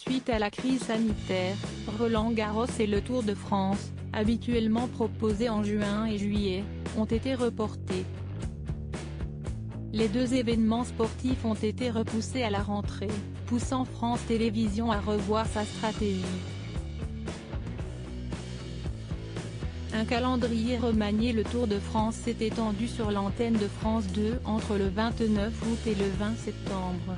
Suite à la crise sanitaire, Roland-Garros et le Tour de France, habituellement proposés en juin et juillet, ont été reportés. Les deux événements sportifs ont été repoussés à la rentrée, poussant France Télévisions à revoir sa stratégie. Un calendrier remanié. Le Tour de France s'est étendu sur l'antenne de France 2 entre le 29 août et le 20 septembre.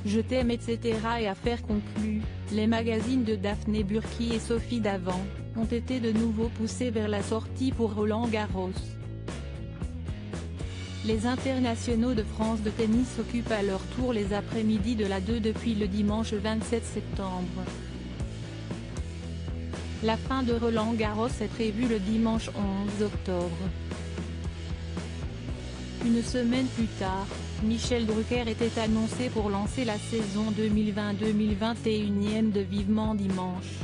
Je t'aime etc. et Affaires conclues, les magazines de Daphné Burki et Sophie Davant, ont été de nouveau poussés vers la sortie pour Roland-Garros. Les internationaux de France de tennis occupent à leur tour les après-midi de la 2 depuis le dimanche 27 septembre. La fin de Roland-Garros est prévue le dimanche 11 octobre. Une semaine plus tard, Michel Drucker était annoncé pour lancer la saison 2020-2021 de Vivement Dimanche.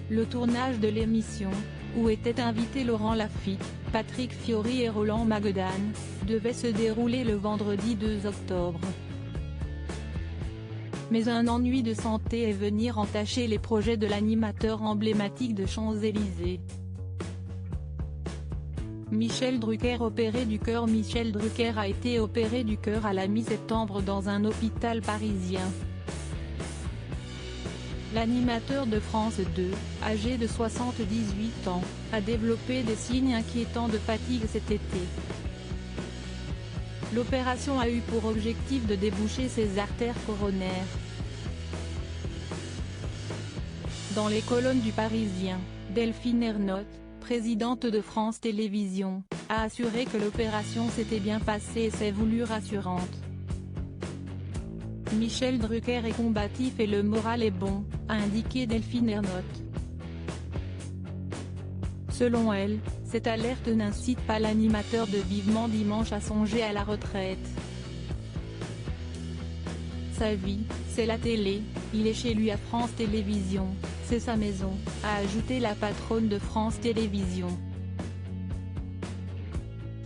Le tournage de l'émission, où étaient invités Laurent Lafitte, Patrick Fiori et Roland Maguedane, devait se dérouler le vendredi 2 octobre. Mais un ennui de santé est venu entacher les projets de l'animateur emblématique de Champs-Élysées. Michel Drucker opéré du cœur. Michel Drucker a été opéré du cœur à la mi-septembre dans un hôpital parisien. L'animateur de France 2, âgé de 78 ans, a développé des signes inquiétants de fatigue cet été. L'opération a eu pour objectif de déboucher ses artères coronaires. Dans les colonnes du Parisien, Delphine Ernotte, présidente de France Télévisions, a assuré que l'opération s'était bien passée et s'est voulue rassurante. Michel Drucker est combatif et le moral est bon, a indiqué Delphine Ernotte. Selon elle, cette alerte n'incite pas l'animateur de Vivement Dimanche à songer à la retraite. Sa vie, c'est la télé, il est chez lui à France Télévisions, c'est sa maison, a ajouté la patronne de France Télévisions.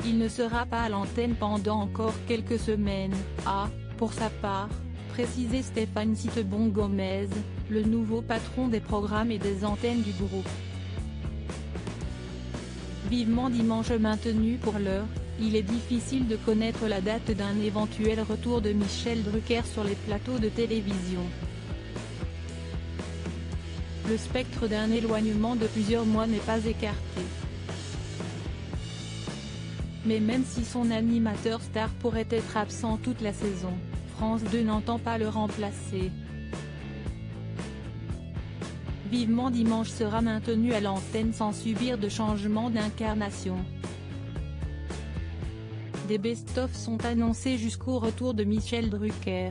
Il ne sera pas à l'antenne pendant encore quelques semaines, a, pour sa part, précisé Stéphane Citebon-Gomez, le nouveau patron des programmes et des antennes du groupe. Vivement Dimanche maintenu pour l'heure, il est difficile de connaître la date d'un éventuel retour de Michel Drucker sur les plateaux de télévision. Le spectre d'un éloignement de plusieurs mois n'est pas écarté. Mais même si son animateur star pourrait être absent toute la saison, France 2 n'entend pas le remplacer. Vivement Dimanche sera maintenu à l'antenne sans subir de changement d'incarnation. Des best-of sont annoncés jusqu'au retour de Michel Drucker.